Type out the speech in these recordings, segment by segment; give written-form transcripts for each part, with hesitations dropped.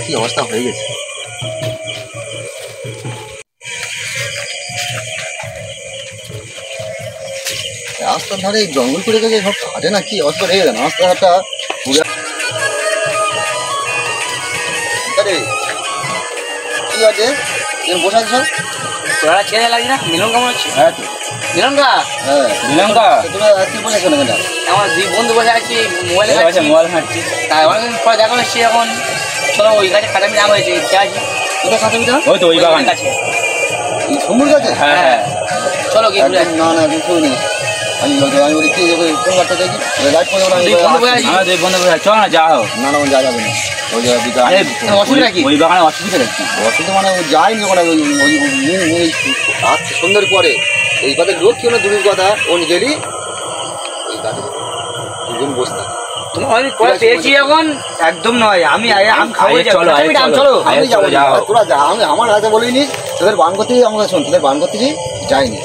কি অবস্থা হয়ে গেছে। রাস্তার ধারে জঙ্গল করে গেছে, সব কাটে না, কি অবস্থা হয়ে গেছে রাস্তাঘাটটা পুরো। কি আছে বসে আছে সব? তোরা ছেড়ে লাগছে না? মিলন কেমন হচ্ছে? হ্যাঁ তো মিলনকা, হ্যাঁ মিলনকা তোরা কি বলে শোনে কেন? আমার দুই বন্ধু বসে আছি, মোবাইল ঘাঁটছি। তাই অনেকদিন পরে দেখা হচ্ছে, এখন চলো ওই গাছে খাটামি নাম হয়েছে, খেয়ে আছি। কোথায় খাতে বিটা? ওই তো ওই বাগান কাছে। সমুদ্র কাছে? হ্যাঁ হ্যাঁ, চলো কি ঘুরে। না না কিছু নেই, আমি বলি কি কোন গাছটা দেখি লাইট পড়ে দুই বন্ধু বসে চলো না, যা হোক। না না যা যাবে না, ওই অসুবিধা কি? ওই বাগানে অসুবিধা কি? অসুবিধা মানে যায়নি ওখানে ওই সুন্দর পরে এই কথা লোক কেউ না দূরের কথা ও গেলি ওই গাছে দুজন বসে থাকে। তোমার পরে পেয়েছি এখন একদম নয়, আমি খাবো। চলো চলো, আমি যাবো, তোরা যা, আমি আমার কাছে বলিনি, তোদের বান করতে আমাকে শোন, তোদের বান করতে যাইনি।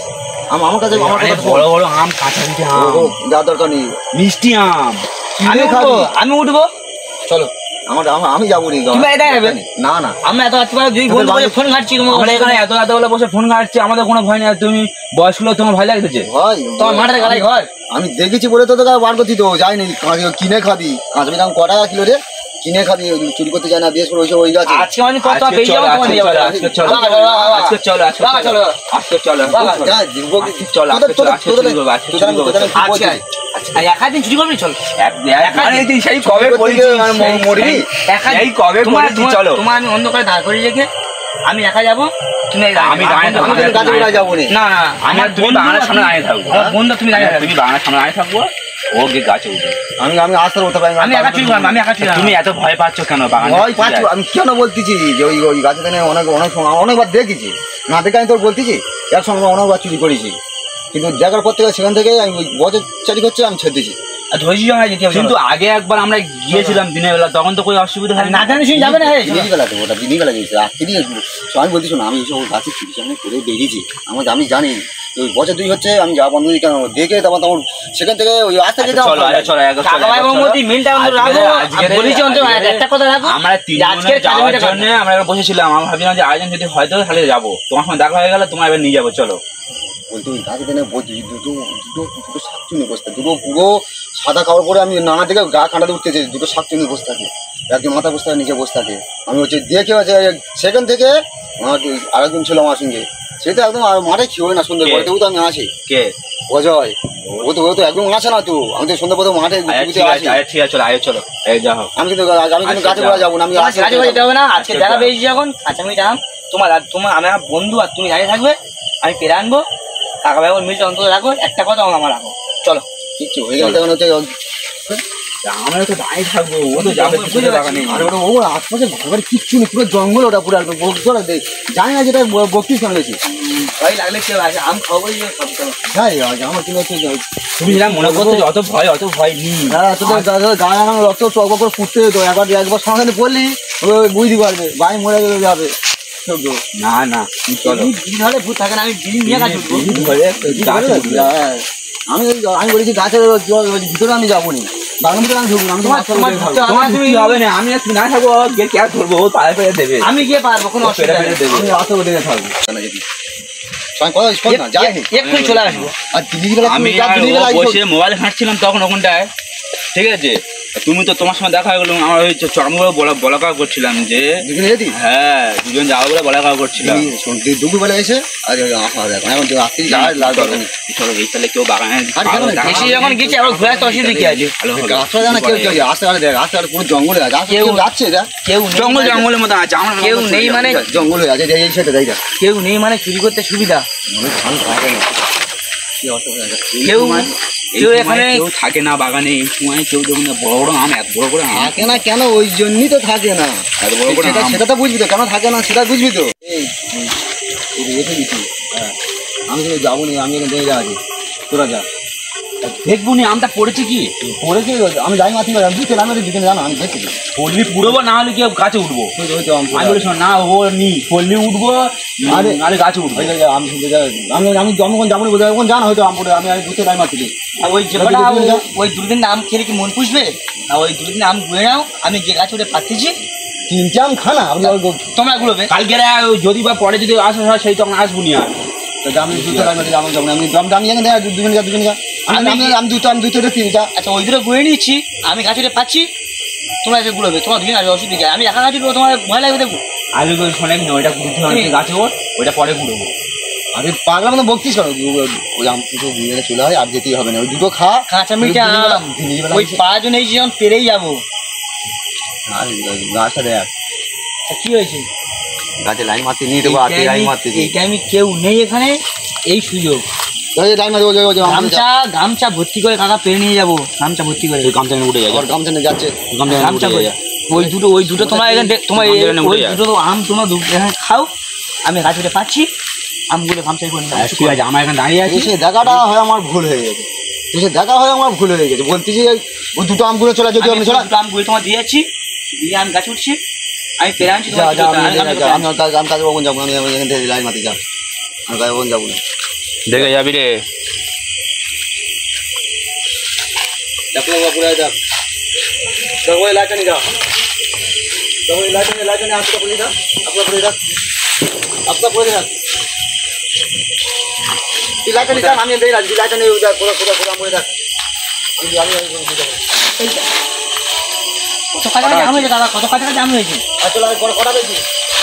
আমার কাছে আমার কাছে বড় বড় আম, কাঁচা মিঠে আম, যা দরকার নেই, মিষ্টি আম। আমি উঠবো, চলো। আমি যাবো না না, আমরা এত ফোন ঘাটছি, আমরা এখানে এত এত বলে বসে ফোন ঘাটছি, আমাদের কোনো ভয় নেই। তুমি বয়স্ক লোক, তোমার ভয় লাগতেছে? ভয় তোমার মাঠের গাড়ি ঘর আমি দেখেছি বলে তো তোকে বার করতি, তো যাইনি। কিনে খাবি কাঁচা মিঠে আম কটা কিলো রে? কিনে খাবি, চুরি করতে যায় না, বিশেষ করে ওই গাছে। আজকে আমি কত পেয়ে যাবো, তোমার নিয়ে যাবো। আজকে চলো, আজকে চলো, আজকে চলো, আজকে চলো, একদিন চুরি করবি, চল। সেই কবে মরবি, এই কবে চলো। তোমার আমি অন্ধকারে দাঁড় করে রেখে আমি একা যাবো, তুমি আমি যাবো না না, আমার তুমি বাগানের সামনে দাঁড়িয়ে থাকবো। বন্ধু তুমি দাঁড়িয়ে, তুমি বাগানের সামনে দাঁড়িয়ে থাকবো, ও গিয়ে গাছে উঠবে। আমি আসতে হতে পারি, আমি একা চুরি করবো, আমি একা চুরি। তুমি এত ভয় পাচ্ছ কেন? ভয় পাচ্ছ আমি কেন বলতেছি যে ওই গাছে অনেকবার দেখেছি, না দেখে আমি তোর বলতেছি একসঙ্গে অনেকবার চুরি করেছি, কিন্তু দেখার পর থেকে সেখান থেকে আমি ওই বছর চারি করছে আমি ছেড়ে দিয়েছি। কিন্তু আগে একবার আমরা গিয়েছিলাম দিনের বেলা, তখন তো কোনো অসুবিধা হয় না, জানি যাবে না। দিনের বেলা তো ওটা দিনের বেলা গিয়েছে, রাত্রি দিয়ে আমি বলতেছি না, আমি এইসব গাছে চুরি চালানি করে বেরিয়েছি, আমি জানি ওই বছর দুই হচ্ছে আমি যা বন্ধু কেন দেখে তখন তখন সেখান থেকে ওই আসতে যেতে। আমরা বসেছিলাম, আমি ভাবছিলাম যে আয়োজন যদি হয়তো তাহলে যাবো, তোমার সঙ্গে দেখা হয়ে গেল, তোমার এবার নিয়ে যাবো, চলো। বলতে ওই গাছে দিনে দুটো শাকচুনি বসতে, দুটো পুরো সাদা কাপড় পরে, আমি নানা দিকে গা কাঁটাতে উঠতেছে, দুটো শাকচুনি বসে থাকে, একজন মাথা বসে থাকে, নিচে বসে থাকে। আমি হচ্ছে দেখে আছে সেখান থেকে আরেকজন ছিল আমার সঙ্গে, সেটা একদম মাঠে কি হয় না সুন্দর পরে, তো আমি আছি। কে? অজয়। ও তো একদম আসে না, তো আমি তো সন্ধ্যা পথে মাঠে। ঠিক আছে, চলো আয়, চলো যাও। আমি কিন্তু গাছে ঘোরা যাবো না, আমি গাছে যেতে হবে না। আজকে দেখা পেয়েছি যখন কাঁচা মিঠা আম, তোমার আমার বন্ধু আর তুমি দাঁড়িয়ে থাকবে, আমি পেরে আনবো, টাকা ব্যবহার মিলটা অন্তত রাখো, একটা কথা আমার রাখো, চলো। কিচ্ছু হয়ে গেল তখন হচ্ছে আমরা তো দাঁড়িয়ে থাকবো, ও তো যাবে, ও আশপাশে ঘর কিচ্ছু নেই, পুরো জঙ্গল ওটা পুরো একদম জানি না, যেটা বক্তি শুনেছি ভয় লাগলে কেউ আছে, আম খাবো যাই আমার কিন্তু হচ্ছে তুমি যেটা মনে করছো অত ভয় নেই। হ্যাঁ, তোদের গায়ে লাগানো রক্ত চক করে ফুটতে হতো, একবার সঙ্গে পড়লি বুঝতে পারবে, ভাই মরে গেলে যাবে। না না চলো, দিন হলে ভূত থাকে না, আমি দিন নিয়ে কাজ আমি বলেছি গাছের ভিতরে আমি যাবো না, বাগান ভিতরে আমি ঢুকবো না, আমি না থাকবো, কে আর ধরবো, ও পায়ে পেয়ে দেবে, আমি গিয়ে পারবো, কোনো অসুবিধা নেই, আমি আসতে দেখে থাকবো। চলে আসবো। আমি বসে মোবাইল ঘাঁটছিলাম তখন ওখানটায়, ঠিক আছে, তুমি তো তোমার সঙ্গে দেখা গেলো আমার ওই আমি বলা কাউ করছিলাম যে দুজনে যেতি হ্যাঁ দুজন যাবো বলে বলা কাউ করছিলাম দুপুরবেলা এসে আর এখন তো রাত্রি লাল দরকার নেই। চলো এই তাহলে কেউ বাগানে এসে যখন গেছি আবার ঘুরে আসতে অসুবিধা কি আছে? ভালো হবে রাস্তায় জানা কেউ কেউ রাস্তাঘাটে দেখ রাস্তাঘাটে পুরো জঙ্গলে আছে কেউ যাচ্ছে দেখ কেউ নেই জঙ্গল জঙ্গলের মতো আছে আমার কেউ নেই মানে জঙ্গল হয়ে আছে এই সাইডে দেখ কেউ নেই মানে চুরি করতে সুবিধা। কেউ কেউ এখানে কেউ থাকে না বাগানে এই সময় কেউ দেখুন না বড় বড় আম এত বড় করে আম থাকে না কেন ওই জন্যই তো থাকে না এত বড় করে আম সেটা তো বুঝবি তো কেন থাকে না সেটা বুঝবি তো এই রেখে দিচ্ছি হ্যাঁ আমি তো যাবো না আমি এখান থেকে যা আছি তোরা যা দেখবো নি আমটা পড়েছে কি পড়েছি আমি যাই মাথি দিতে আমি দিতে জানো আমি দেখছি পড়লি পুড়বো না হলে কি গাছে উঠবো আমি বলি না ও নি পড়লি উঠবো আরে নাহলে গাছে উঠবো আমি আমি আমি যখন যাবো যখন জানা হয়তো আমি আমি দুটো টাইম মারছি আর ওই যে ওই দুদিন আম খেলে কি মন পুষবে? আর ওই দুদিন আম ঘুরে নাও, আমি যে গাছ উঠে পাচ্ছি তিনটে আম খানা আপনি তোমরা গুলোবে কালকে যদি বা পরে যদি আসা হয় সেই তখন আসবো নি আর আমি দুটো টাইম মারছি আমি যাবো আমি আমি এখানে দুজন যা দুজন যা আমি দুটো তিনটা আচ্ছা ওই দুটো ঘুরে নিচ্ছি, আমি গাছ উঠে পাচ্ছি, তোমরা এসে গুলোবে, তোমার দুজন আসবে অসুবিধা কি? আমি একা গাছ উঠবো, তোমার ভয় লাগবে দেখবো। আগে শোনে কিনা ওইটা ঘুরতে হবে গাছে ওর ওইটা পরে ঘুরবো আরে পাগলা মানে বকতিস কেন ওই আম দুটো ঘুরে চলে হয় আর যেতেই হবে না ওই দুটো খা কাঁচা মিঠা আম ওই 5 জন এই যখন পেরেই যাবো। গাছটা দেখ কি হয়েছে? গাছে লাইন মারতে নিয়ে দেবো আর লাইন মারতে এই টাইমে কেউ নেই এখানে, এই সুযোগ গামছা ভর্তি করে কাকা পেরে নিয়ে যাবো, গামছা ভর্তি করে গামছা উঠে যায় গামছা নিয়ে যাচ্ছে গামছা ওই দুটো তোমার এখানে তোমার ওই দুটো আম তোমরা এখানে খাও, আমি গাছ উঠে পাচ্ছি আমগুলো গামছায় করে নিয়ে ঠিক আছে আমার এখানে দাঁড়িয়ে আছি সে দেখাটা হয় আমার ভুল হয়ে গেছে সে দেখা হয় আমার ভুল হয়ে গেছে বলতেছি ওই দুটো আমগুলো চলে যদি আমি চলা দুটো আমগুলো তোমার দিয়ে যাচ্ছি, দিয়ে আমি গাছ উঠছি, আমি পেরে আনছি আমি কাজে কখন যাবো আমি এখান থেকে লাইন মারতে যাবো আমি কাজে কখন যাবো না দেখে যাবি রে দেখো পুরো দেখ দেখো এই লাইটটা নিয়ে যাও দেখো এই লাইটটা নিয়ে আসতে পুলিশ আপনার পুলিশ আপনার পুলিশ তুই লাইটটা নিয়ে যান আমি দেই রাজি লাইটটা নিয়ে যা পুরো পুরো পুরো মরে দেখ আমি কত কাটা জাম হয়েছে দাদা, কত কাটা জাম হয়েছে? চলো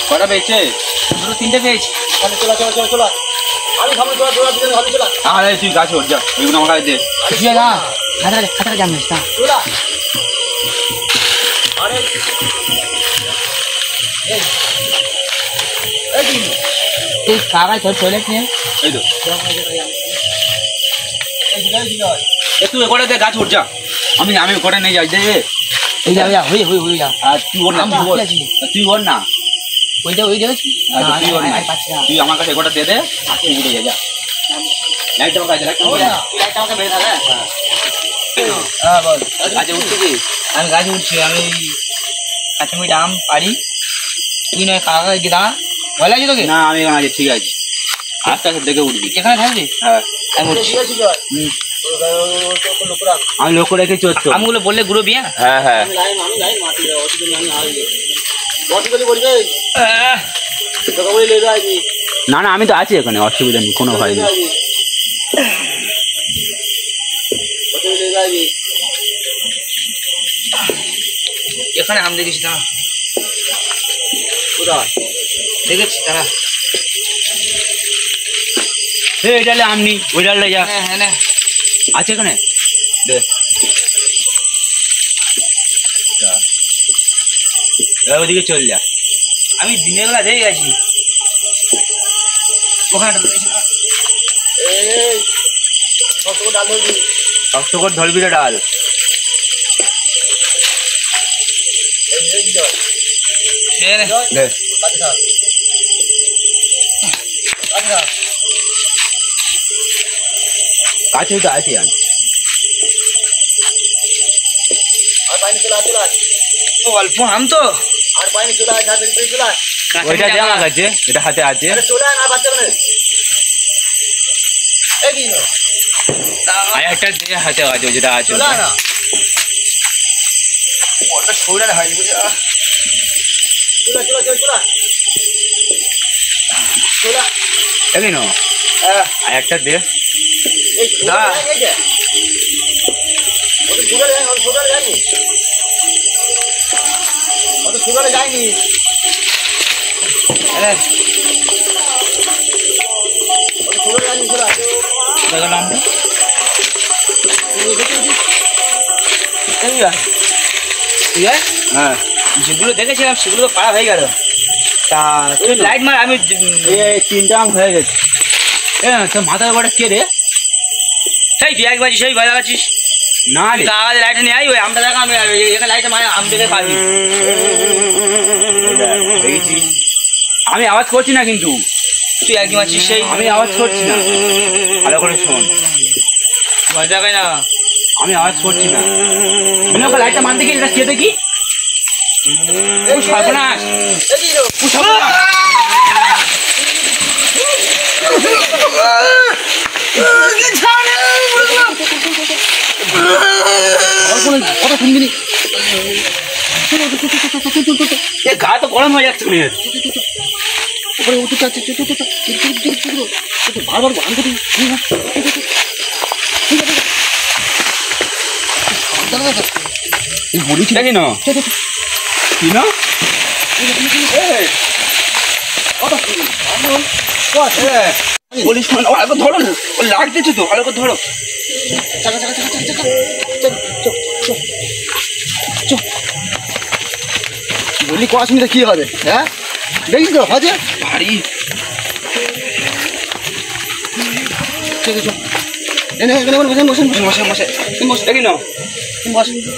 কটা পেয়েছে দুটো তিনটে পেয়েছি। চলো আমি খাবো চলা চলা দুজন ভালো চলা আরে তুই গাছ ওঠ যা ওইগুলো আমার কাছে দে না খাতা জাম হয়েছে না চলা আরে এই কাগায় তোর টয়লেট নিয়ে এই তো তুই এগোটা দে গাছ উঠ যা আমি আমি ওখানে নিয়ে যাই দে এই যা হয়ে যা আর তুই ওর না তুই ওর না ওইটা ওই দেখেছি তুই ওর না তুই আমার কাছে এগোটা দিয়ে দে আর তুই উঠে যা যা লাইটটা আমার কাছে রাখ লাইটটা আমাকে বের দাদা হ্যাঁ বল গাছে উঠছি কি আমি গাছে উঠছি, আমি কাঁচা মিঠা আম পারি, তুই নয় কাকা গিয়ে দাঁড়া, ভয় লাগছে তোকে? না আমি এখানে আছি ঠিক আছে আস্তে আস্তে দেখে উঠবি এখানে থাকবি? হ্যাঁ আমি উঠছি। আমি লক্ষ্য রেখেছি হচ্ছে আমগুলো বললে গুলো বিয়া হ্যাঁ হ্যাঁ না না আমি তো আছি এখানে অসুবিধা নেই কোনো ভয় নেই এখানে আম দেখেছি দাঁড়া, দেখেছি দাঁড়া, এই ডালে আম নি ওই ডালটা যা হ্যাঁ হ্যাঁ আছে এখানে দে ওইদিকে চল যা আমি দিনের বেলা দেখে গেছি ওখানে শক্ত করে ধরবি রে ডাল দে কাছেই তো আছি আমি অল্প আম তো ওইটা দে আমার কাছে এটা হাতে আছে আর একটা দে হাতে আছে যেটা আছে শরীর হয় দেখি না আর একটা দে সুগারে যায়নি। হ্যাঁ যেগুলো দেখেছিলাম সেগুলো তো পাড়া হয়ে গেল। তা তুই লাইট মার, আমি 3টা আম হয়ে গেছে। তোর মাথার গোটা কে রে? সেই তুই একবার সেই ভয় লাগাচ্ছিস না রে, কাগজে লাইটে নিয়ে আই, ওই আমটা দেখা আমি এখানে লাইটে মানে আম দেখে পাবি। দেখেছি আমি আওয়াজ করছি না, কিন্তু তুই একই মারছিস, সেই আমি আওয়াজ করছি না। ভালো করে শোন, ভয় দেখাই না, আমি আওয়াজ করছি না। লাইটটা মারতে গিয়ে এটা কে দেখি? সর্বনাশ, সর্বনাশ। গা তো গরম হয়ে যাচ্ছে। বারবার গান করি বলিস নাকি না? কি না বলিস? ভালো ধরো, লাগতেছে তো, ভালো করে ধরো। বলি কড়াশুনিতে কি হবে? হ্যাঁ দেখিস তো হজে ভারী দেখি না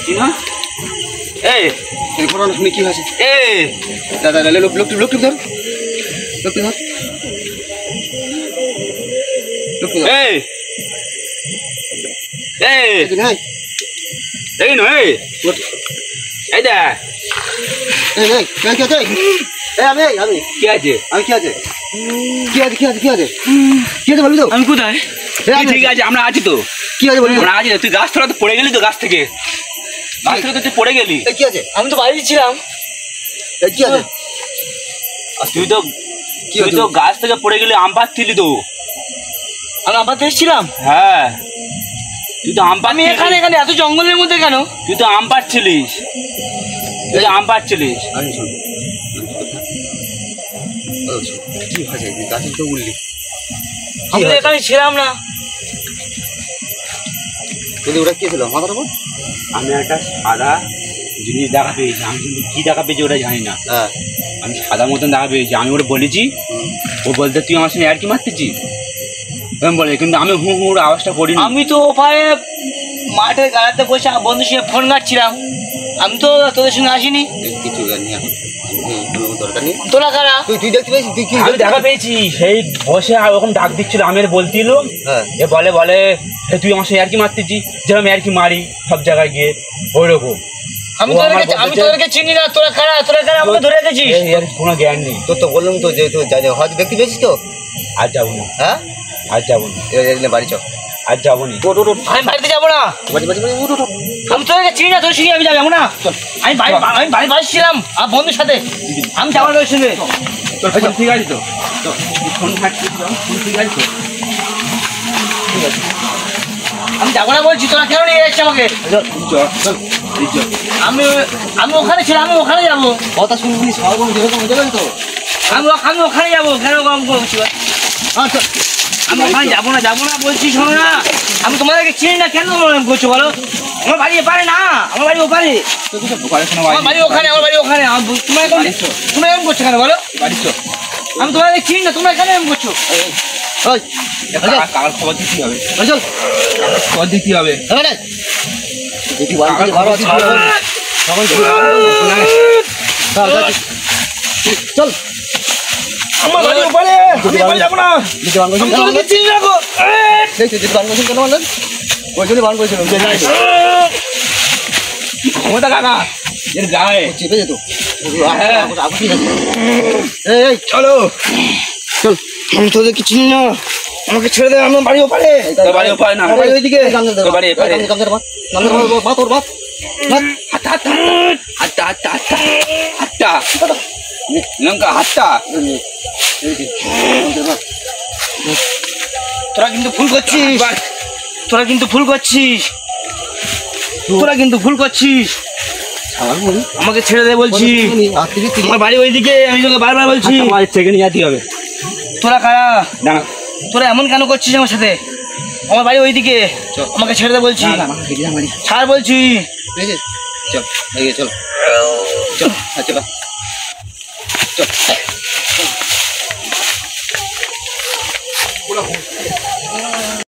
কি না? এই ঘটনা শুনে কি হয়েছে? দাদা লোক ধর, লোক ধর। এই দেখি না? এই দেখ আমি কি আছে? বলবি তো? আমি কোথায়? ঠিক আছে, আমরা আছি তো। কি আছে বলবি? আমরা আছি তো। তুই গাছ তোরা তো পড়ে গেলি তো, গাছ থেকে তো তুই পড়ে গেলি। কি আছে? আমি তো বাড়ি ছিলাম। কি আছে? তুই তো গাছ থেকে পড়ে গেলি, আম পাচ্ছিলি তো। আমি আবার এসেছিলাম। হ্যাঁ, তুই তো আম আমি এখানে এত জঙ্গলের মধ্যে কেন? তুই তো আম পাচ্ছিলিস। কি হয়েছে? গাছে তো উঠলি, আমি তো এখানে ছিলাম না। কিন্তু ওটা কি ছিল মাথার উপর? আমি একটা সাদা জিনিস দেখা পেয়েছি। আমি কিন্তু কি দেখা পেয়েছি ওটা জানি না। হ্যাঁ, আমি সাদা মতন দেখা পেয়েছি। আমি ওটা বলেছি, ও বলতে তুই আমার সঙ্গে আর কি মারতেছি বলে, কিন্তু আমি হু হুর আওয়াজটা করিনি। আমি তো ওপারে মাঠের গাড়াতে বসে বন্ধুর সঙ্গে ফোন ঘাটছিলাম। আমি তো তোদের সঙ্গে আসিনি। কিছু জানি দরকার নেই। তোরা কারা? তুই দেখতে পেয়েছিস? তুই কি আমি দেখা পেয়েছি, সেই বসে আর ওরকম ডাক দিচ্ছিল, আমের বলছিল। হ্যাঁ, এ বলে তুই আমার সঙ্গে আর কি মারতেছি, যেরকম আর কি মারি সব জায়গায় গিয়ে, ওই রকম। আমি তোদেরকে চিনি না। তোরা কারা আমাকে ধরে রেখেছিস? এর কোনো জ্ঞান নেই। তোর তো বললাম তো যে তুই হয়তো দেখতে পেয়েছিস তো। আজ যাবো না, হ্যাঁ, আজ যাবো না, বাড়ি চ। আজ যাবো না। আমি বাড়িতে যাবো না। আমি তোদেরকে চিনি না, তোর সঙ্গে আমি যাবো না। আমি বাড়ি ছিলাম আর বন্ধুর সাথে। আমি যাবো না তোর সঙ্গে। তোর ফোন ঠিক আছে তো? ফোন ঠিক আছে তো? আমি যাবো না বলছি। তোরা কেন নিয়ে যাচ্ছিস আমাকে? আমি ওখানে ছিলাম, আমি ওখানে যাবো। কথা শুনবি সর্বম যেরকম হয়ে যাবে তো। আমি ওখানে যাবো। কেন কম করছি? আমি ওখানে যাবো না বলছি। শোনো না, আমি তোমাদেরকে চিনি না, কেন করছো বলো? আমার বাড়ি এপারে না, আমার বাড়ি ওপারে। আমার বাড়ি ওখানে। তোমরা এরকম করছো কেন বলো? আমি তোমাদের চিনি না, তোমরা কেন এরকম করছো? কাল খবর দিতে হবে, চল খবর দিতে হবে। যদি চল আমার বাড়ি ওপারে, আমি এপারে যাবো না। তোমাদেরকে চিনি না গো। কেন বললেন? ওই জন্য বান করেছিল ক্ষমতা কাকা এর গায়ে চেপে যেত। চলো চল, আমি তোদেরকে চিনি না, আমাকে ছেড়ে দে। আমার বাড়ি ওপারে। বাড়ি ওপারে না, বাড়ি ওইদিকে। বাড়ি এপারে। লঙ্কা হাতটা। তোরা কিন্তু ভুল করছিস। আমাকে ছেড়ে দে বলছি। আমার বাড়ি ওইদিকে, আমি তোকে বারবার বলছি। আমার থেকে নিয়ে যেতে হবে। তোরা কারা? না তোরা এমন কেন করছিস আমার সাথে? আমার বাড়ি ওইদিকে, আমাকে ছেড়ে দে বলছি। ছাড় বলছি। চল চল চল চল চল।